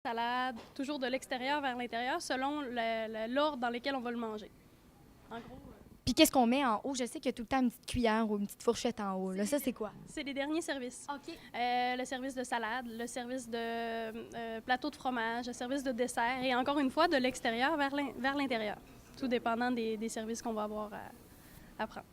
salade, toujours de l'extérieur vers l'intérieur, selon l'ordre dans lequel on va le manger. En gros, Puis qu'est-ce qu'on met en haut? Je sais qu'il y a tout le temps une petite cuillère ou une petite fourchette en haut. Là, ça, c'est quoi? c'est les derniers services. OK. Le service de salade, le service de plateau de fromage, le service de dessert, et encore une fois, de l'extérieur vers l'intérieur, tout dépendant des services qu'on va avoir à prendre.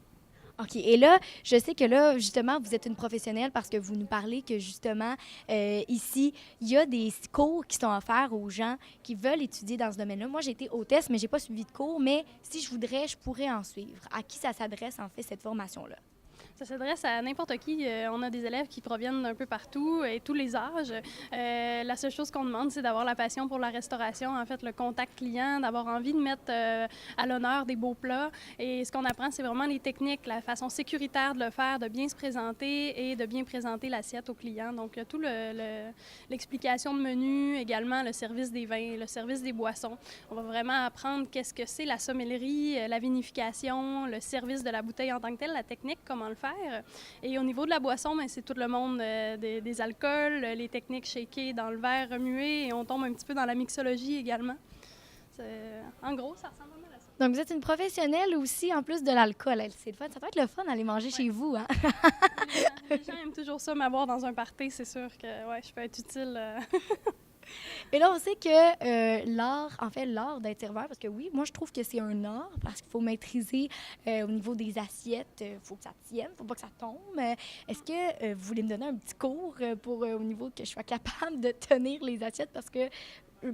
OK. Et là, je sais que là, justement, vous êtes une professionnelle parce que vous nous parlez que, justement, ici, il y a des cours qui sont offerts aux gens qui veulent étudier dans ce domaine-là. Moi, j'ai été hôtesse, mais j'ai pas suivi de cours. Mais si je voudrais, je pourrais en suivre. À qui ça s'adresse, en fait, cette formation-là? Ça s'adresse à n'importe qui. On a des élèves qui proviennent d'un peu partout et tous les âges. La seule chose qu'on demande, c'est d'avoir la passion pour la restauration, en fait, le contact client, d'avoir envie de mettre à l'honneur des beaux plats. Et ce qu'on apprend, c'est vraiment les techniques, la façon sécuritaire de le faire, de bien se présenter et de bien présenter l'assiette au client. Donc, tout l'explication de menu, également le service des vins, le service des boissons. On va vraiment apprendre qu'est-ce que c'est la sommellerie, la vinification, le service de la bouteille en tant que telle, la technique, comment le faire. Et au niveau de la boisson, bien, c'est tout le monde des alcools, les techniques shakées dans le verre remué, et on tombe un petit peu dans la mixologie également. En gros, ça ressemble vraiment à ça. Donc, vous êtes une professionnelle aussi, en plus de l'alcool. C'est le fun. Ça doit être le fun d'aller manger chez vous, hein? Les gens aiment toujours ça, m'avoir dans un party. C'est sûr que ouais, je peux être utile. Et là, on sait que l'art d'être serveur, parce que oui, moi, je trouve que c'est un art, parce qu'il faut maîtriser au niveau des assiettes, il faut que ça tienne, il ne faut pas que ça tombe. Est-ce que vous voulez me donner un petit cours pour au niveau que je sois capable de tenir les assiettes? Parce que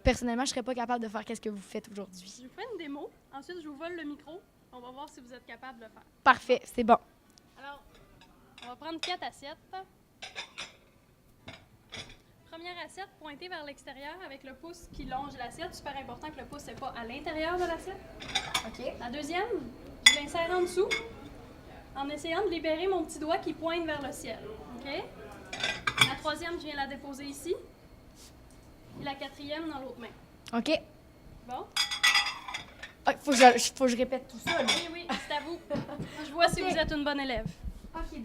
personnellement, je ne serais pas capable de faire ce que vous faites aujourd'hui. Je vous fais une démo. Ensuite, je vous vole le micro. On va voir si vous êtes capable de le faire. Parfait, c'est bon. Alors, on va prendre 4 assiettes. Première assiette pointée vers l'extérieur avec le pouce qui longe l'assiette. Super important que le pouce n'est pas à l'intérieur de l'assiette. OK. La deuxième, je l'insère en dessous en essayant de libérer mon petit doigt qui pointe vers le ciel. OK? La troisième, je viens la déposer ici. Et la quatrième dans l'autre main. OK. Bon? Ah, faut que je répète tout ça, là. Oui, oui, c'est à vous. Je vois si vous êtes une bonne élève. OK,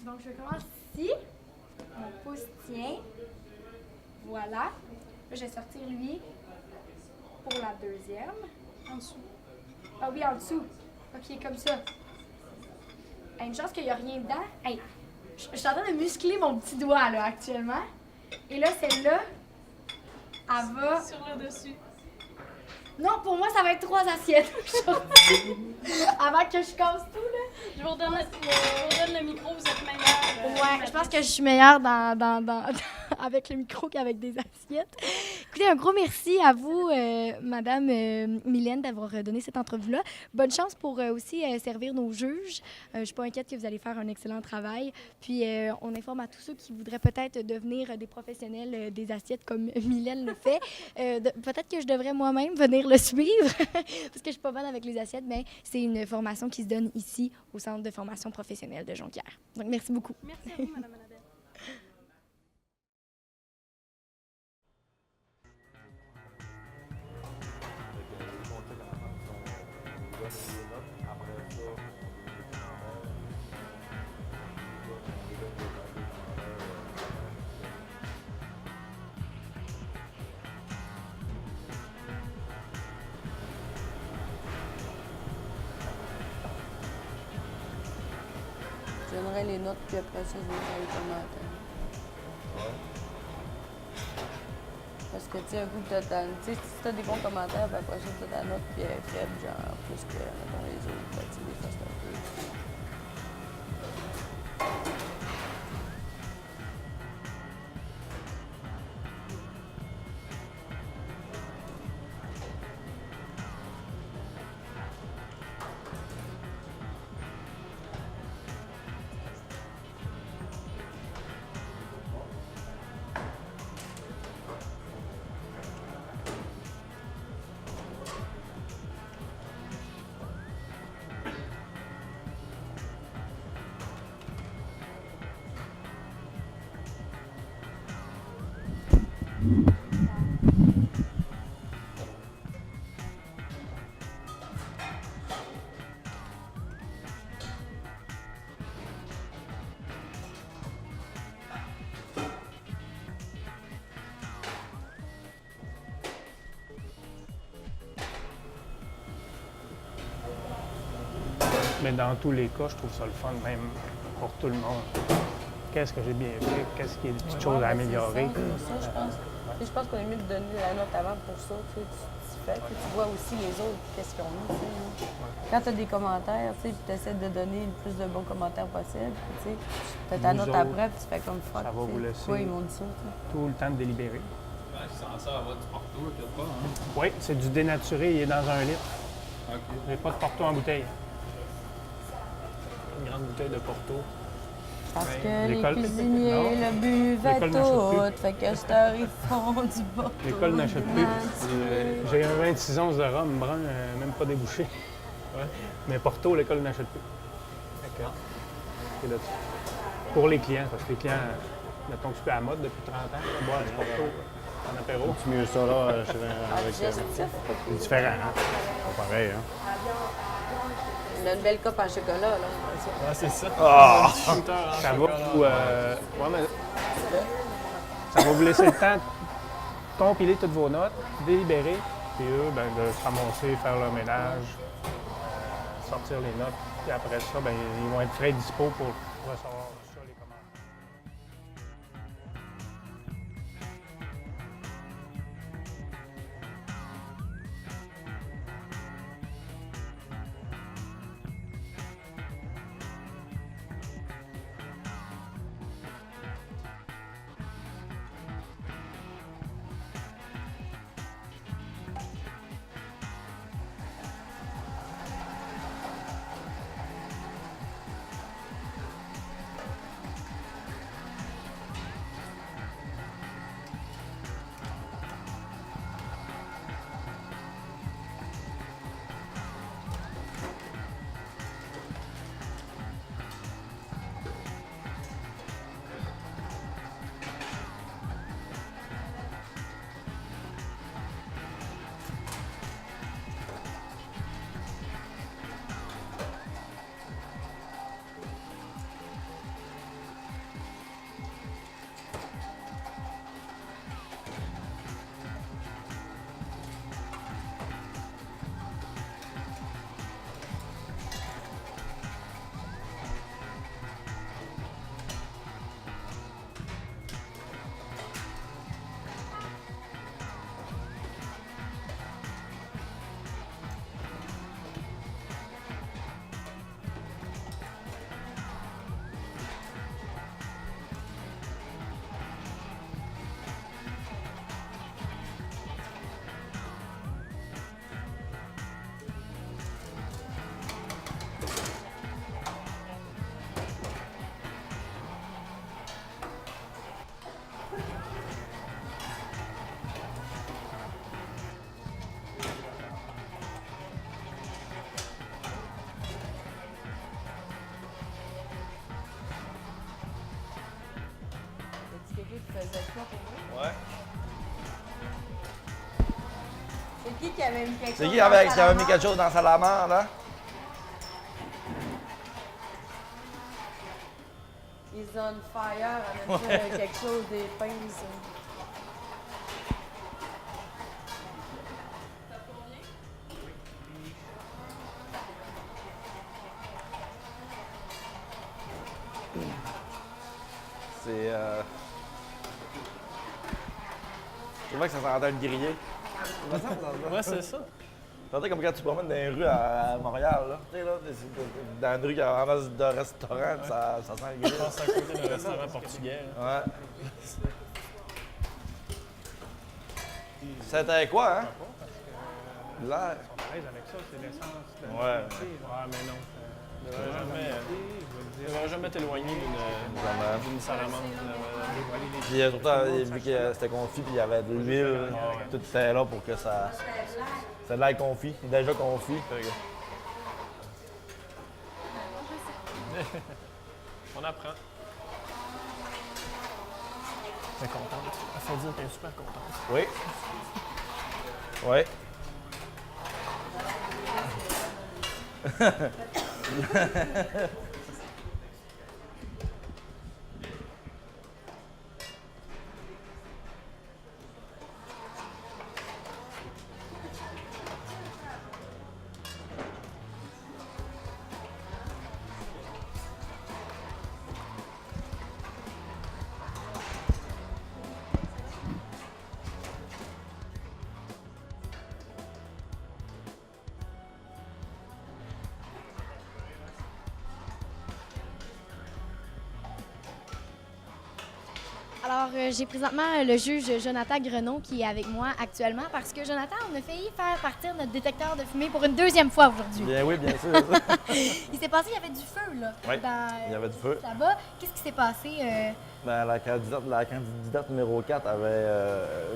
donc je commence ici. Mon pouce tient. Voilà. Là, je vais sortir lui pour la deuxième. En dessous. Ah oui, en dessous. OK, comme ça. Hey, une chance qu'il n'y a rien dedans. Hey, je suis en train de muscler mon petit doigt, là, actuellement. Et là, celle-là, elle va... Sur le dessus. Non, pour moi, ça va être 3 assiettes aujourd'hui. Avant que je casse tout, là. Je vous redonne le micro, vous êtes meilleure. Ouais, je pense que je suis meilleure avec le micro qu'avec des assiettes. Écoutez, un gros merci à vous, Madame Mylène, d'avoir donné cette entrevue-là. Bonne chance pour aussi servir nos juges. Je suis pas inquiète que vous allez faire un excellent travail. Puis, on informe à tous ceux qui voudraient peut-être devenir des professionnels des assiettes comme Mylène le fait. Peut-être que je devrais moi-même venir le suivre parce que je suis pas bonne avec les assiettes, mais c'est une formation qui se donne ici au Centre de formation professionnelle de Jonquière. Donc, merci beaucoup. Merci à vous, Madame Annabelle. Je donnerais les notes, puis après ça, je donnerais les commentaires. Parce que, tu sais, un coup, tu sais, si t'as des bons commentaires, puis après ça, t'as ta note, puis elle est faible, genre, plus que, mettons, les autres, ben, tu sais, des fois, c'est un peu... Mais dans tous les cas, je trouve ça le fun, même pour tout le monde. Qu'est-ce que j'ai bien fait? Qu'est-ce qui est des petites choses à améliorer? C'est ça, je pense. Tu sais, je pense qu'on est mieux de donner la note avant pour ça. Tu sais, tu fais, puis tu vois aussi les autres, qu'est-ce qu'ils ont mis. Tu sais, là. Quand tu as des commentaires, tu sais, puis tu essaies de donner le plus de bons commentaires possible. Tu sais, tu as ta Nous note autres, après, puis tu fais comme fuck. ça va vous laisser. Oui, ils m'ont dit ça. Tu sais. Tout le temps de délibérer. Ouais, sans ça, va du Porto, quelque part, hein? Oui, c'est du dénaturé, il est dans 1 litre. OK. J'ai pas de Porto en bouteille. Une grande bouteille de Porto. Parce Ben, que les l'école- cuisiniers non. le buvaient L'école n'achète tout. Fait que je ils font du bas. L'école n'achète plus. J'ai un 26 onces de rhum brun, même pas débouché. Ouais. Mais Porto, l'école n'achète plus. D'accord. C'est là-dessus. Pour les clients, parce que les clients, mettons que tu es à la mode depuis 30 ans, là, boire du Porto en apéro. C'est mieux ça, là, avec... Digestif. C'est différent, hein? pas pareil, hein? On a une belle coupe en chocolat, là. Ouais, c'est ça. Ah! Shooter en Ça va chocolat. vous, ouais, mais ça va vous laisser le temps de compiler toutes vos notes, délibérer, puis eux, ben, de se ramasser, faire leur ménage, sortir les notes. Puis après ça, ben, ils vont être frais et dispo pour recevoir ça, les commandes. Est-ce quelqu'un qui faisait quoi pour vous? Ouais. C'est qui avait mis quelque chose? C'est qui dans avait, sa qui avait mis lamande? quelque chose dans sa lamande, là? Ils ont fire avec quelque chose, des pinces. C'est... Je trouvais que ça sentait le grillé. Ouais, c'est ça. Ça sentait comme quand tu te promènes dans les rues à Montréal, là. Tu sais, là, dans une rue qui a en face de restaurant, puis ça sent le Je grillé. passe à côté d'un restaurant portugais. Là. Ouais. C'était quoi, hein? L'air. Ils sont à l'aise avec ça, c'est l'essence. Ouais. Ah, mais non. Tu devrais jamais t'éloigner d'une salamande. Puis surtout, vu que c'était confit, puis il y avait de l'huile, tout était là pour que ça... C'était de l'air confit, déjà confit. Fait que- On apprend. T'es contente. Il faut dire que t'es super contente. Oui. Oui. Alors, j'ai présentement le juge Jonathan Grenon qui est avec moi actuellement parce que Jonathan, on a failli faire partir notre détecteur de fumée pour une deuxième fois aujourd'hui. Bien oui, bien sûr. Il s'est passé, il y avait du feu, là. Oui, il y avait du feu. Là-bas. Qu'est-ce qui s'est passé? Ben, la candidate numéro 4 avait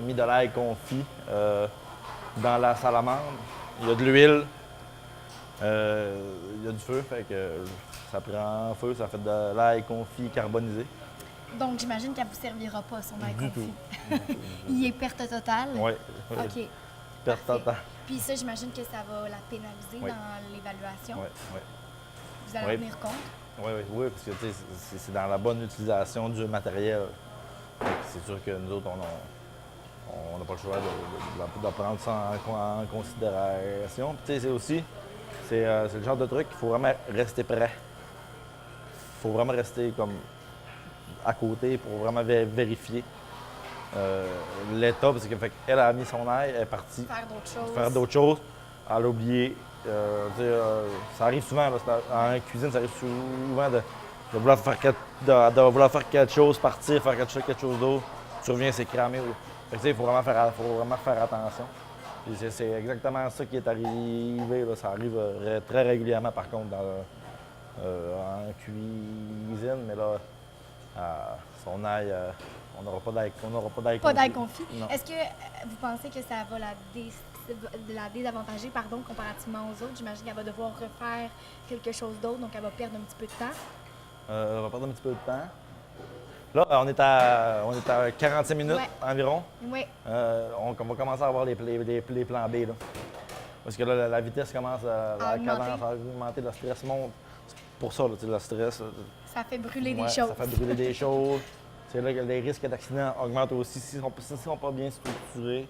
mis de l'ail confit dans la salamandre. Il y a de l'huile, il y a du feu, fait que ça prend feu, ça fait de l'ail confit carbonisé. Donc, j'imagine qu'elle ne vous servira pas, son ail Du confit. Il est perte totale? Oui. OK. Perte totale. Puis ça, j'imagine que ça va la pénaliser Oui. dans l'évaluation. Oui. Vous allez Oui. en tenir compte? Oui, parce que tu sais, c'est dans la bonne utilisation du matériel. C'est sûr que nous autres, on n'a pas le choix de prendre ça en considération. Puis tu sais, c'est aussi, c'est le genre de truc qu'il faut vraiment rester prêt. Il faut vraiment rester comme à côté pour vraiment vérifier l'état. Parce qu'elle a mis son ail, elle est partie faire d'autres choses. Elle a oublié. Ça arrive souvent, là, en cuisine, ça arrive souvent de vouloir faire quelque chose, partir, faire quelque chose d'autre. Tu reviens, c'est cramé. Il faut vraiment faire attention. Puis c'est exactement ça qui est arrivé. Là. Ça arrive très régulièrement, par contre, en cuisine. Mais là, son ail, on n'aura pas d'ail confit. Pas d'ail confit. Non. Est-ce que vous pensez que ça va la désavantager comparativement aux autres? J'imagine qu'elle va devoir refaire quelque chose d'autre, donc elle va perdre un petit peu de temps. On va perdre un petit peu de temps. Là, on est à 45 minutes environ. Oui. On va commencer à avoir les plans B. Là. Parce que là, la vitesse commence à augmenter, le stress monte. C'est pour ça, là, le stress. Ça fait brûler des choses. Ça fait brûler des choses. C'est là que les risques d'accident augmentent aussi si on ne sont pas bien structurés.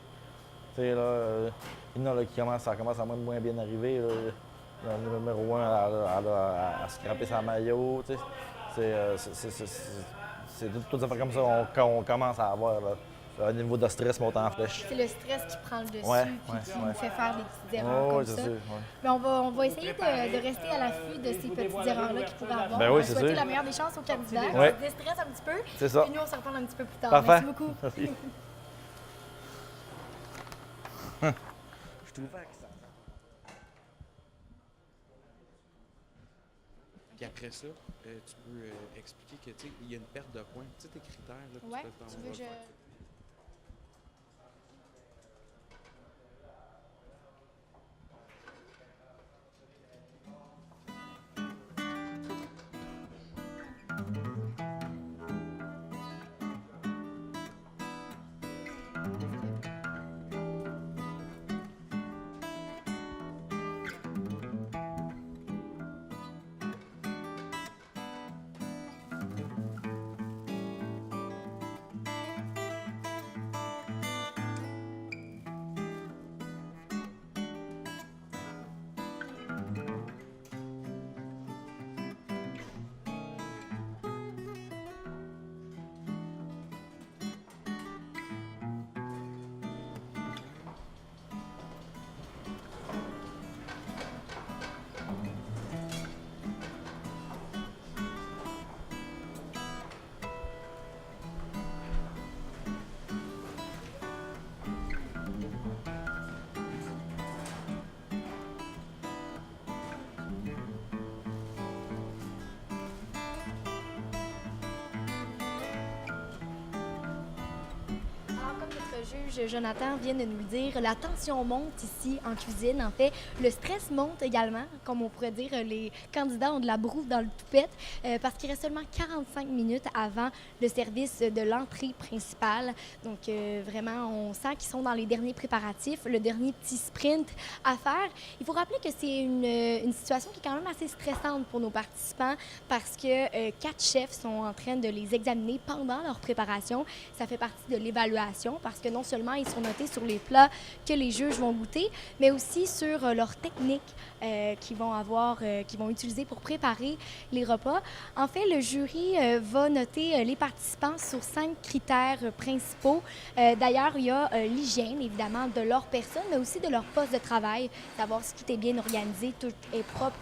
Là, il y en a là, ça commence à moins bien arriver. Là. Le numéro 1 à scraper sa maillot. C'est toutes des affaires comme ça qu'on commence à avoir là, un niveau de stress montant en flèche. C'est le stress qui prend le dessus qui nous fait faire des petites erreurs comme ça. Mais on va essayer de rester à l'affût de ces petites erreurs-là qui pourraient avoir. Ben on oui, va c'est souhaiter sûr. la meilleure des chances aux candidats. Ouais. On se déstresse un petit peu. C'est ça. Puis nous, on se reparle un petit peu plus tard. Parfait. Merci beaucoup. Merci. Je trouvais que ça. Puis après ça, tu peux expliquer que tu sais, il y a une perte de points. Tu sais, tes critères, là, que Ouais, tu peux tu veux que je... juge Jonathan vient de nous le dire, la tension monte ici en cuisine. En fait, le stress monte également. Comme on pourrait dire, les candidats ont de la brouille dans le toupette parce qu'il reste seulement 45 minutes avant le service de l'entrée principale. Donc, vraiment, on sent qu'ils sont dans les derniers préparatifs, le dernier petit sprint à faire. Il faut rappeler que c'est une situation qui est quand même assez stressante pour nos participants parce que 4 chefs sont en train de les examiner pendant leur préparation. Ça fait partie de l'évaluation parce que non seulement ils sont notés sur les plats que les juges vont goûter, mais aussi sur leurs techniques qu'ils vont utiliser pour préparer les repas. En fait, le jury va noter les participants sur 5 critères principaux. D'ailleurs, il y a l'hygiène, évidemment, de leur personne, mais aussi de leur poste de travail, savoir si tout est bien organisé, tout est propre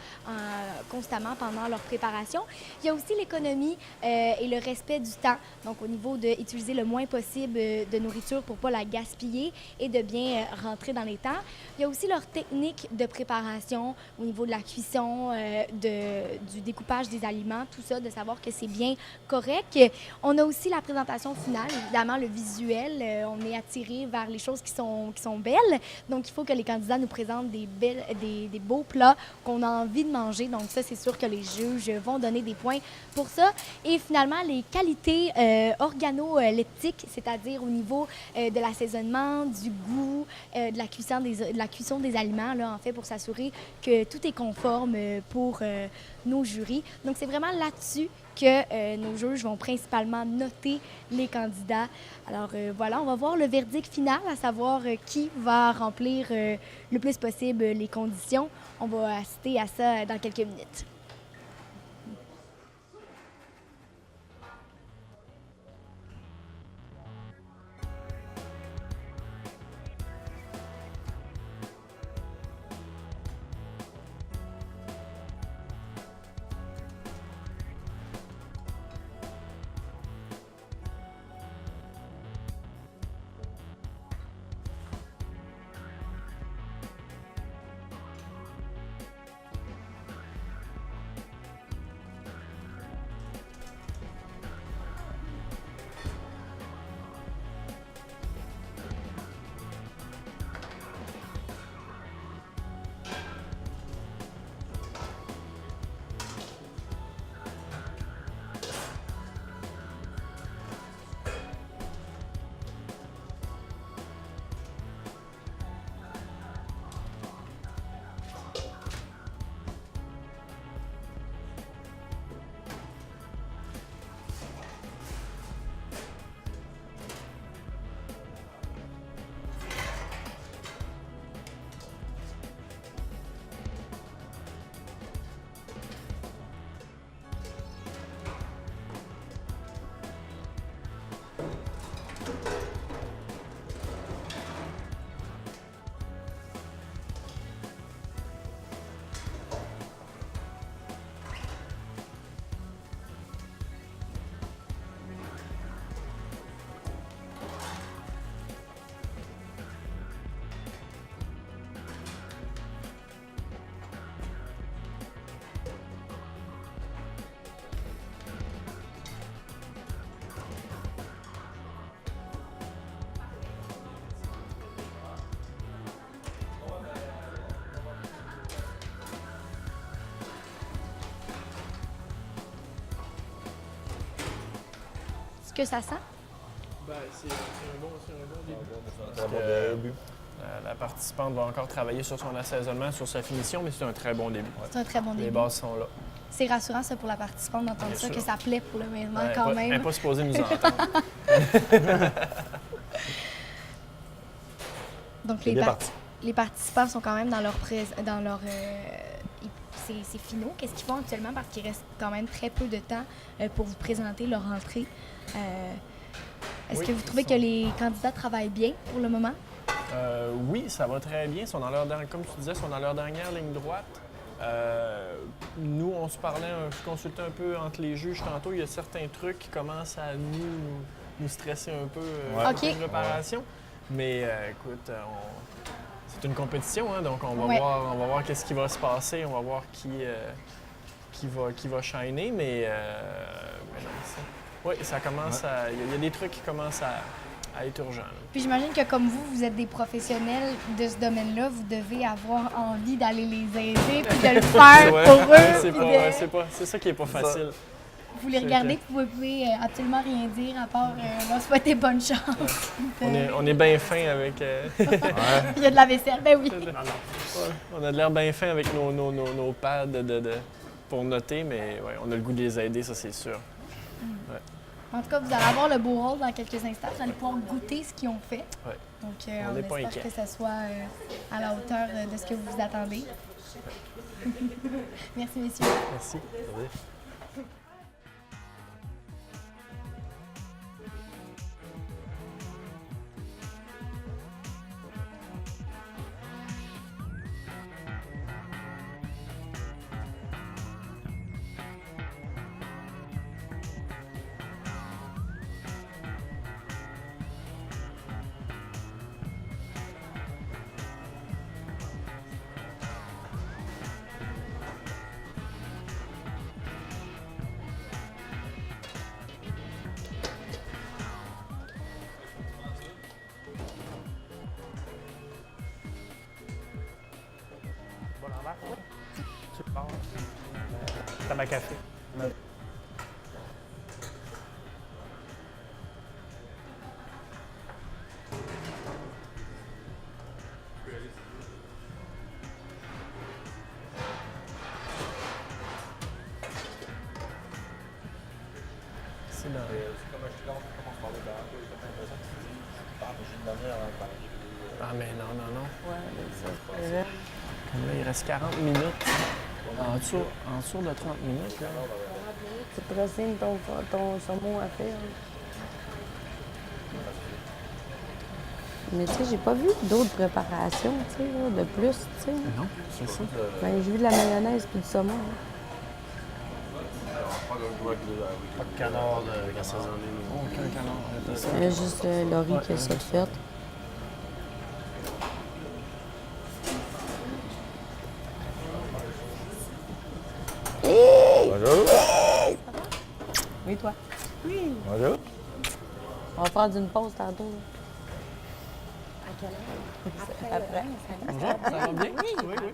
constamment pendant leur préparation. Il y a aussi l'économie et le respect du temps, donc au niveau d'utiliser le moins possible de nourriture pour ne pas la gaspiller et de bien rentrer dans les temps. Il y a aussi leur technique de préparation au niveau de la cuisson, du découpage des aliments, tout ça, de savoir que c'est bien correct. On a aussi la présentation finale, évidemment le visuel. On est attiré vers les choses qui sont belles. Donc, il faut que les candidats nous présentent des beaux plats qu'on a envie de manger. Donc, ça, c'est sûr que les juges vont donner des points pour ça. Et finalement, les qualités organoleptiques, c'est-à-dire au niveau de l'assaisonnement, du goût, de la cuisson des aliments, là, en fait, pour s'assurer que tout est conforme pour nos jurys. Donc, c'est vraiment là-dessus que nos juges vont principalement noter les candidats. Alors voilà, on va voir le verdict final, à savoir qui va remplir le plus possible les conditions. On va assister à ça dans quelques minutes. Que ça sent? Ben, c'est un bon début. C'est un bon début. La participante va encore travailler sur son assaisonnement, sur sa finition, mais c'est un très bon début. C'est un très bon début. Les bases sont là. C'est rassurant, ça, pour la participante d'entendre Bien ça, sûr. que ça plaît pour le moment Ben, quand Elle même. n'est pas supposée nous entendre. Donc, C'est bien parti. les participants sont quand même dans leur c'est finaux. Qu'est-ce qu'ils font actuellement? Parce qu'il reste quand même très peu de temps pour vous présenter leur entrée. Est-ce Oui, que vous trouvez que les candidats travaillent bien pour le moment? Oui, ça va très bien. Ils sont dans comme tu disais, ils sont dans leur dernière ligne droite. Nous, on se parlait, je consultais un peu entre les juges tantôt. Il y a certains trucs qui commencent à nous stresser un peu OK. en préparation. Mais écoute, c'est une compétition, hein, donc on va Ouais. voir qu'est-ce qui va se passer. On va voir qui va shiner, mais non, oui, ça commence à... Il y a des trucs qui commencent à être urgents. Là. Puis j'imagine que comme vous êtes des professionnels de ce domaine-là, vous devez avoir envie d'aller les aider puis de le faire Ouais, pour eux. c'est ça qui est pas facile. Vous les regardez puis vous pouvez absolument rien dire à part leur souhaiter bonne chance. On est bien fin avec... Il y a de la vaisselle, ben oui. Ouais, on a de l'air bien fin avec nos pads pour noter, mais ouais, on a le goût de les aider, ça c'est sûr. Ouais. En tout cas, vous allez avoir le beau rôle dans quelques instants. Vous allez pouvoir goûter ce qu'ils ont fait. Ouais. Donc, On on n'est pas espère inquiet. que ça soit à la hauteur de ce que vous vous attendez. Merci, messieurs. Merci. Bon, l'envers? Oui. Tu pars. T'as ma café. C'est là. Ah, mais non, non, non. Ouais, mais ça, c'est vrai. Comme là, il reste 40 minutes. En dessous de 30 minutes, là. Tu te ressignes ton saumon à faire. Mais tu sais, j'ai pas vu d'autres préparations, tu sais, là, de plus, tu sais. Non, c'est ça. Ben, j'ai vu de la mayonnaise puis du saumon. Hein. Pas de canard de assaisonné. Aucun canard. Arrêtez ça. Il y a juste Laurie qui a ça de fait. Bonjour. Oui, toi. Bonjour. On va prendre une pause tantôt. Là. À quelle heure? Après. Bonjour, ça va bien? Oui, oui.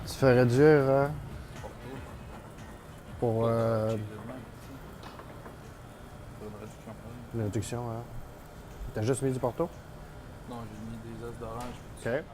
Tu fais réduire pour une réduction. Hein? T'as juste mis du Porto? Non, j'ai mis des os d'orange. OK.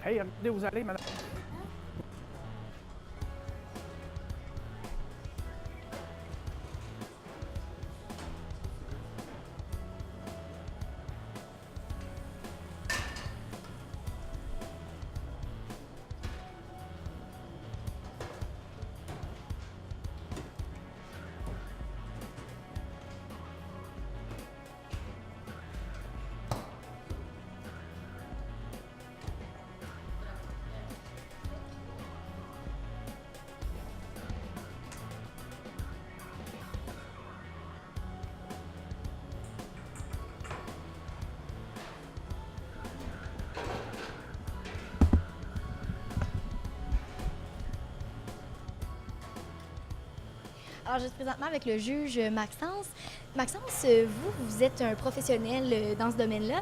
Hey, regardez où vous allez, madame. Alors, je suis présentement avec le juge Maxence. Maxence, vous êtes un professionnel dans ce domaine-là.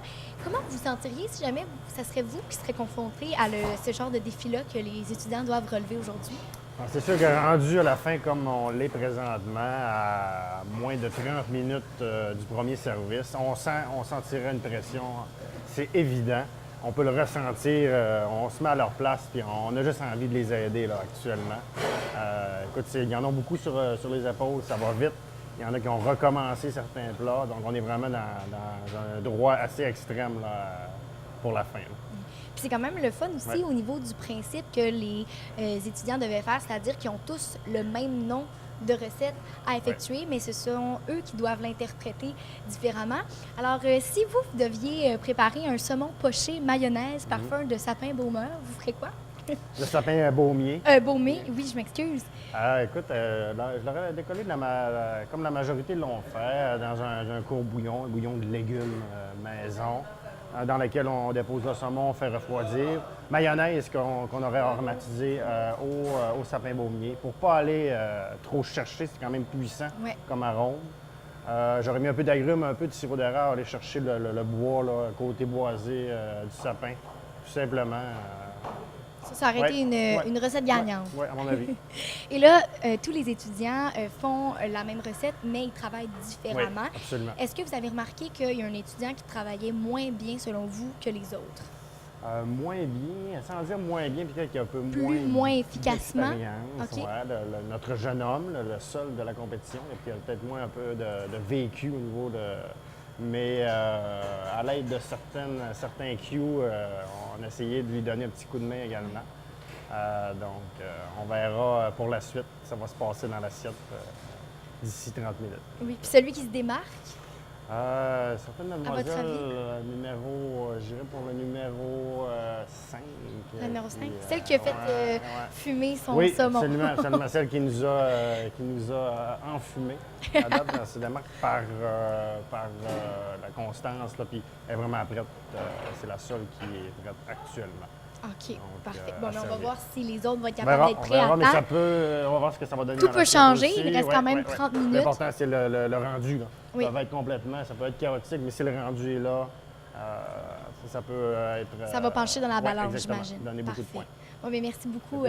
Comment vous vous sentiriez si jamais ça serait vous qui serez confronté à ce genre de défi-là que les étudiants doivent relever aujourd'hui? C'est sûr que rendu à la fin, comme on l'est présentement, à moins de 30 minutes du premier service, on sentirait une pression. C'est évident. On peut le ressentir. On se met à leur place, puis on a juste envie de les aider là, actuellement. Écoute, il y en a beaucoup sur les épaules, ça va vite. Il y en a qui ont recommencé certains plats, donc on est vraiment dans un droit assez extrême là, pour la fin. Là. Puis c'est quand même le fun aussi au niveau du principe que les étudiants devaient faire, c'est-à-dire qu'ils ont tous le même nom de recettes à effectuer, mais ce sont eux qui doivent l'interpréter différemment. Alors, si vous deviez préparer un saumon poché mayonnaise parfum de sapin Baumer, vous ferez quoi? Le sapin baumier. Baumier, oui, je m'excuse. Écoute, je l'aurais décollé comme la majorité l'ont fait, dans un court bouillon, un bouillon de légumes maison, dans lequel on dépose le saumon, on fait refroidir. Mayonnaise qu'on aurait aromatisé au sapin baumier. Pour pas aller trop chercher, c'est quand même puissant comme arôme. J'aurais mis un peu d'agrumes, un peu de sirop d'érable, aller chercher le bois, là, côté boisé du sapin, tout simplement. Ça aurait été une recette gagnante. Oui, à mon avis. Et là, tous les étudiants font la même recette, mais ils travaillent différemment. Oui, absolument. Est-ce que vous avez remarqué qu'il y a un étudiant qui travaillait moins bien, selon vous, que les autres? Moins bien, sans dire moins bien, peut-être qu'il y a un peu moins efficacement. Okay. Notre jeune homme, le seul de la compétition, il y a peut-être moins un peu de vécu au niveau de... Mais à l'aide de certains cues, on a essayé de lui donner un petit coup de main également. Donc, on verra pour la suite. Ça va se passer dans l'assiette d'ici 30 minutes. Oui, puis celui qui se démarque? Certaines mademoiselles, j'irais pour le numéro 5. Le numéro 5? Celle qui a fait fumer son saumon. Oui, absolument. Celle qui nous a enfumé. À date, c'est démarque par la constance, là, puis elle est vraiment prête. C'est la seule qui est prête actuellement. OK, donc, parfait. Bon, on va voir si les autres vont être capables d'être prêts à temps. Mais on va voir ce que ça va donner. Tout peut changer, il reste quand même 30 minutes. L'important, c'est le rendu. Là. Ça va être complètement, ça peut être chaotique, mais si le rendu est là, ça peut être... Ça va pencher dans la balance, j'imagine. Donner beaucoup de points. Bon, bien, merci beaucoup.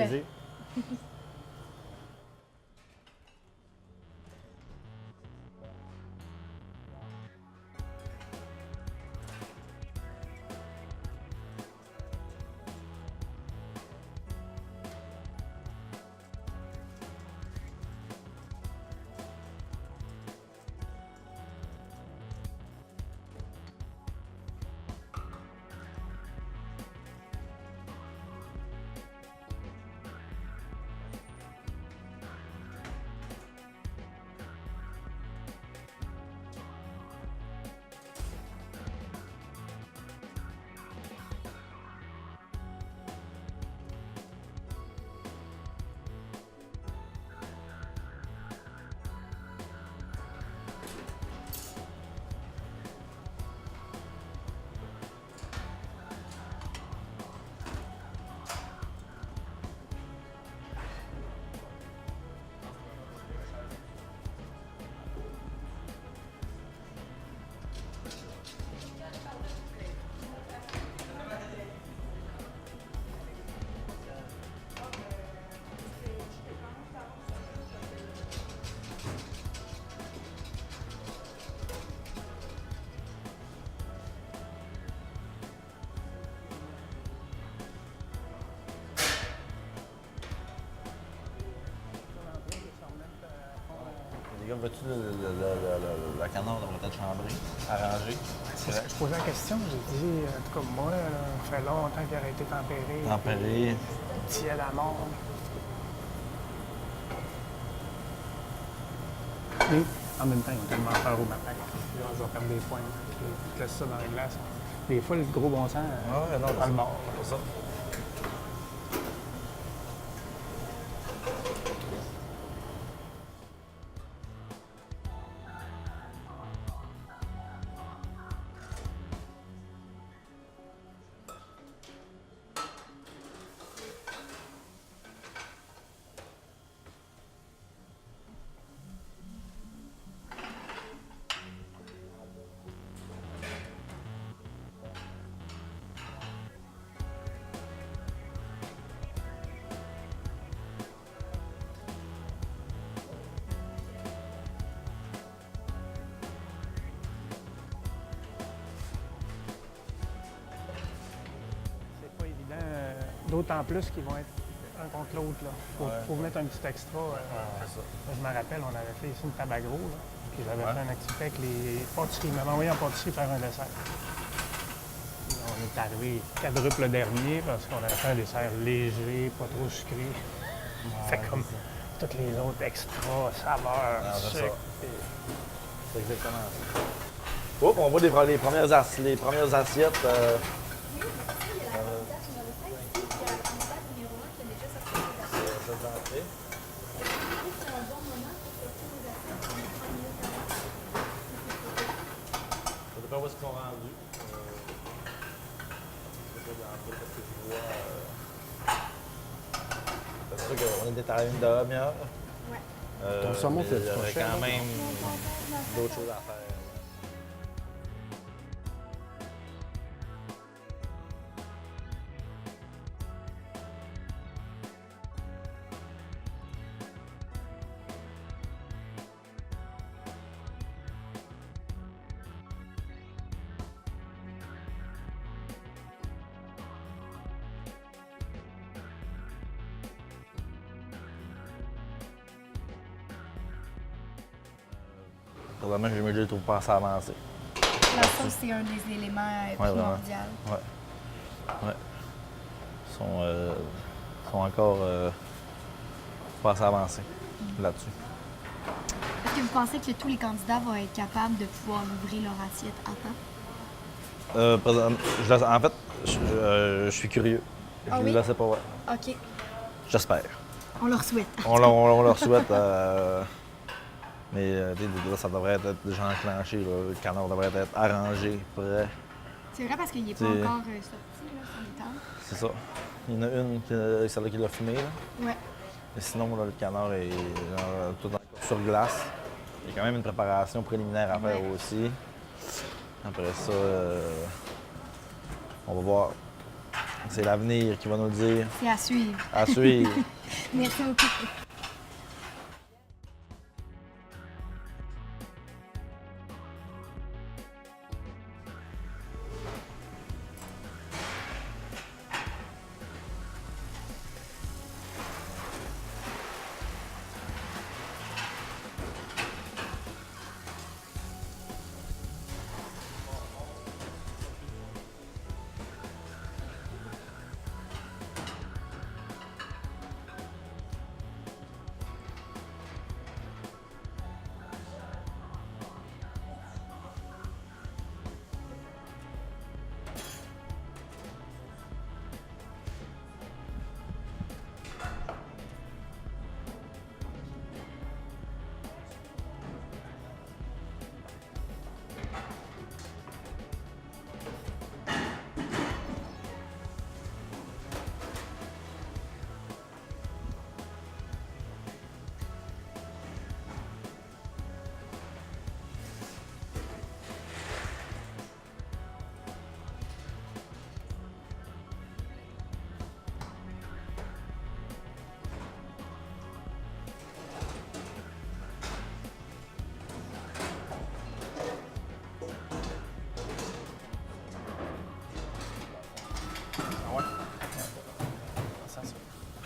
Comme veux-tu la canard devrait être chambrée, arrangée? C'est ça que je posais la question. J'ai dit, en tout cas, moi, ça fait longtemps qu'il aurait été tempéré. Tempérée. Tiède à mort. Mais en même temps, ils ont tellement peur au matin. Là, je vais perdre des points. Je laisse ça dans les glaces. Des fois, le gros bon sens, pas le mort. C'est ça. C'est pas évident, d'autant plus qu'ils vont être un contre l'autre. Faut mettre un petit extra. C'est ça. Moi, je me rappelle, on avait fait ici une table agro, là, puis j'avais fait une activité avec les pâtisseries. Ils m'avaient envoyé en pâtisserie faire un dessert. Puis on est arrivé quadruple dernier parce qu'on avait fait un dessert léger, pas trop sucré. Fait comme toutes les autres extras, saveurs, Ah, c'est sucre. ça. C'est exactement ça. Oh, on voit les premières assiettes. Ça dépend où est-ce qu'ils sont rendus. C'est sûr qu'on est à une demi-heure. Ton saumon, mais fait il y pas aurait cher, quand là? même d'autres choses à faire. Présentement, je ne trouve pas assez avancé. La sauce, c'est un des éléments primordiaux. Ouais. Ils sont encore pas assez avancés là-dessus. Est-ce que vous pensez que tous les candidats vont être capables de pouvoir ouvrir leur assiette à temps? En fait, je suis curieux. Ah Je oui? ne le sais pas. Ouais. OK. J'espère. On leur souhaite. On leur souhaite. Mais là, ça devrait être déjà enclenché. Là. Le canard devrait être arrangé, prêt. C'est vrai parce qu'il n'est pas C'est- encore sorti là, sur les tables. C'est ça. Il y en a une, celle-là qui l'a fumé. Là. Ouais. Mais sinon, là, le canard est tout encore sur glace. Il y a quand même une préparation préliminaire à faire Ouais. aussi. Après ça, on va voir. C'est l'avenir qui va nous le dire. C'est à suivre. À suivre. Merci beaucoup.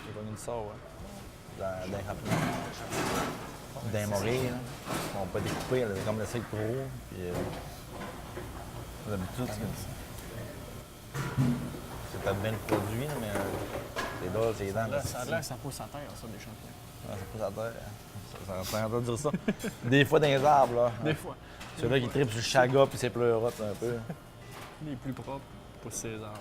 Il va nous le sort, ouais. Dans rapidement. d'un morée, là. Ils n'ont pas découpé, elle est comme le cycle pro. Puis, d'habitude, c'est peut-être bien le produit, mais c'est drôle, c'est dents. Ça a l'air que ça pousse à terre, ça, des champignons. Ouais, ça pousse à terre. Ça entend dire ça. Des fois dans les arbres, là. Des fois. Ceux-là qui trippent sur le chaga puis c'est pleurotes un peu. Les plus propres poussent ces arbres.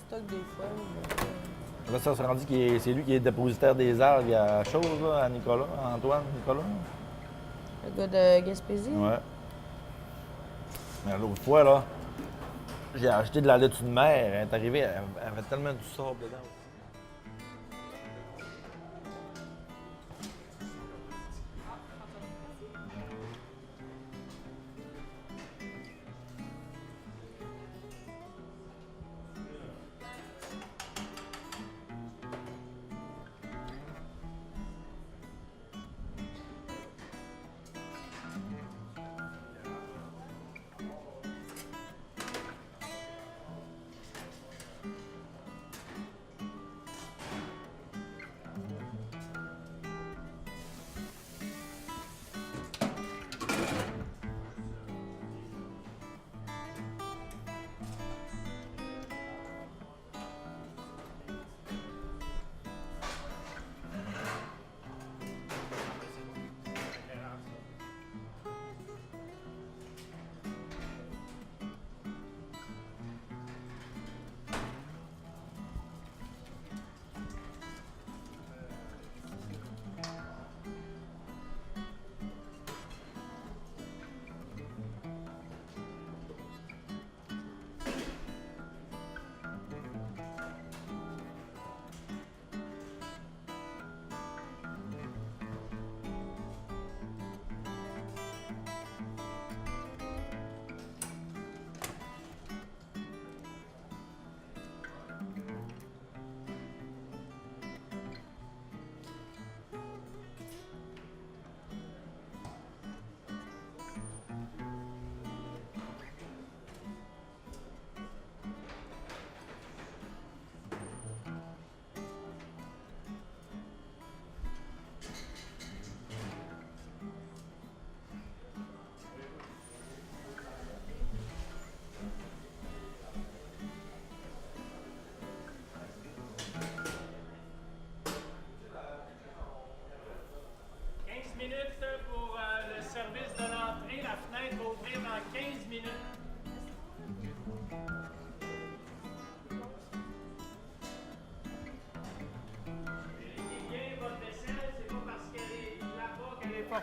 Stock des fois. Là, ça s'est rendu que c'est lui qui est dépositaire des algues à chose, là, à Nicolas, à Nicolas. Le gars de Gaspésie? Ouais. Mais l'autre fois, là, j'ai acheté de la laitue de mer. Elle est arrivée, elle avait tellement du sable dedans.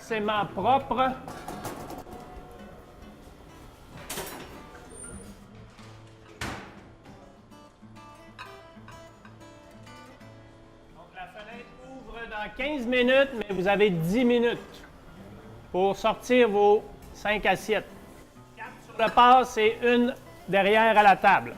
forcément propre. Donc la fenêtre ouvre dans 15 minutes, mais vous avez 10 minutes pour sortir vos 5 assiettes. 4 sur le passe et une derrière à la table.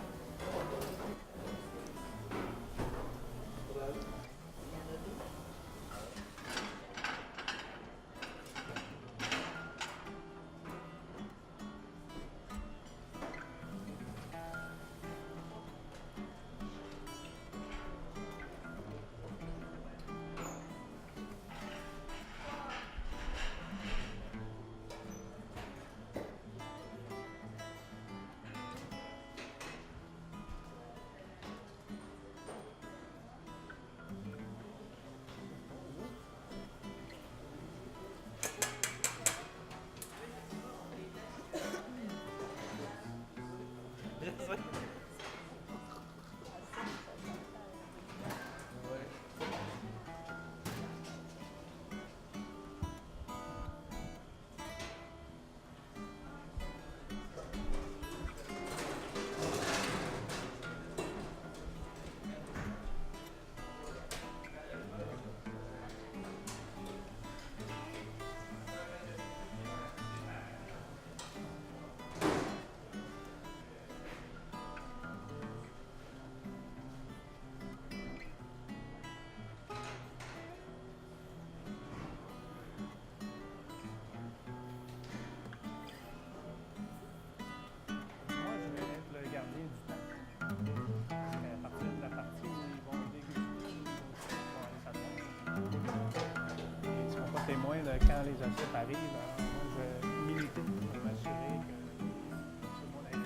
Témoin de quand les assiettes arrivent. Alors, moi, je vais militer pour m'assurer que tout le monde ait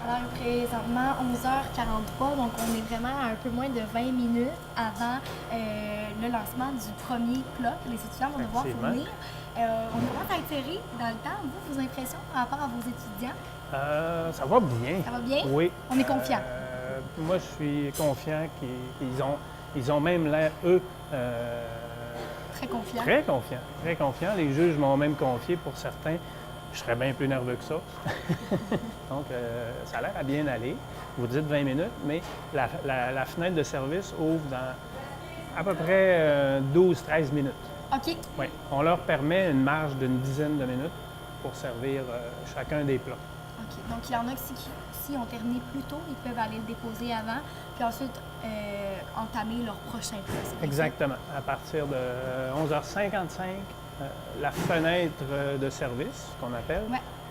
Alors, présentement, 11h43, donc on est vraiment à un peu moins de 20 minutes avant le lancement du premier plat que les étudiants vont devoir fournir. On commence à être serré dans le temps. Vous, vos impressions par rapport à vos étudiants? ça va bien. Ça va bien? Oui. On est confiants? Moi, je suis confiant qu'ils ont même l'air, eux... très confiants? Très confiants. Très confiants. Les juges m'ont même confié pour certains. Je serais bien plus nerveux que ça. Donc, ça a l'air à bien aller. Vous dites 20 minutes, mais la fenêtre de service ouvre dans à peu près 12-13 minutes. OK. Oui. On leur permet une marge d'une dizaine de minutes pour servir chacun des plats. OK. Donc, il y en a qui, si ont terminé plus tôt, ils peuvent aller le déposer avant, puis ensuite entamer leur prochain plat. Exactement. À partir de 11h55, la fenêtre de service, qu'on appelle,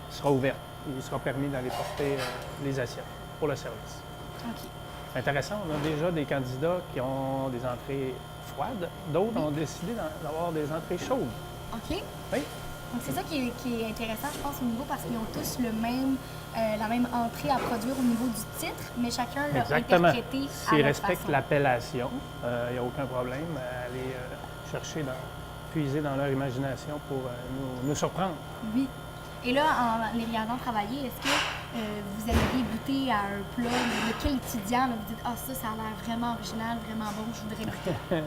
sera ouverte. Il sera permis d'aller porter les assiettes pour le service. OK. C'est intéressant, on a déjà des candidats qui ont des entrées froides. D'autres ont décidé d'avoir des entrées chaudes. OK. Oui. Donc, c'est ça qui est intéressant, je pense, au niveau, parce qu'ils ont tous la même entrée à produire au niveau du titre, mais chacun l'a interprété à S'ils leur respectent façon. l'appellation, il n'y a aucun problème à aller chercher puiser dans leur imagination pour nous surprendre. Oui. Et là, en les regardant travailler, est-ce que vous aimeriez goûter à un plat de quel étudiant là, vous dites « Ah, ça a l'air vraiment original, vraiment bon, je voudrais goûter. »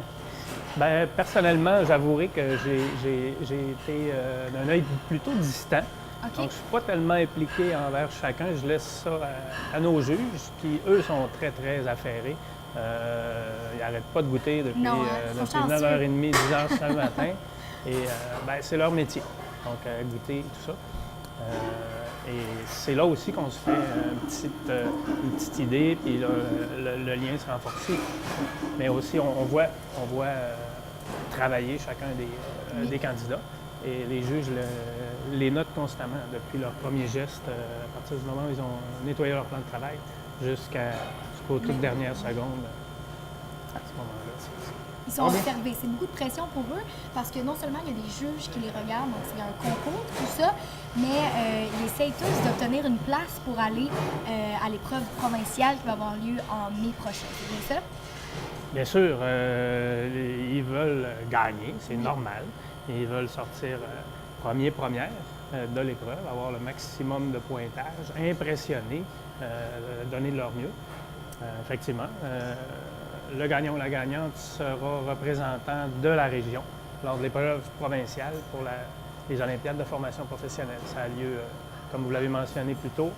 Bien, personnellement, j'avouerai que j'ai été d'un œil plutôt distant. OK. Donc, je ne suis pas tellement impliqué envers chacun. Je laisse ça à nos juges, qui, eux, sont très, très affairés. Ils n'arrêtent pas de goûter depuis 9h30, 10h ce matin. Et c'est leur métier. Donc, goûter, tout ça. Et c'est là aussi qu'on se fait une petite idée, puis le lien se renforce. Mais aussi, on voit travailler chacun des candidats. Et les juges les notent constamment depuis leur premier geste, à partir du moment où ils ont nettoyé leur plan de travail. jusqu'aux toutes dernières secondes. À ce moment-là, Ils sont observés. C'est beaucoup de pression pour eux parce que non seulement il y a des juges qui les regardent, donc c'est un concours, tout ça, mais ils essayent tous d'obtenir une place pour aller à l'épreuve provinciale qui va avoir lieu en mai prochain. C'est bien ça? Bien sûr, ils veulent gagner, c'est normal. Ils veulent sortir première de l'épreuve, avoir le maximum de pointage, impressionner, donner de leur mieux. Effectivement, le gagnant ou la gagnante sera représentant de la région lors de l'épreuve provinciale pour les Olympiades de formation professionnelle. Ça a lieu, comme vous l'avez mentionné plus tôt,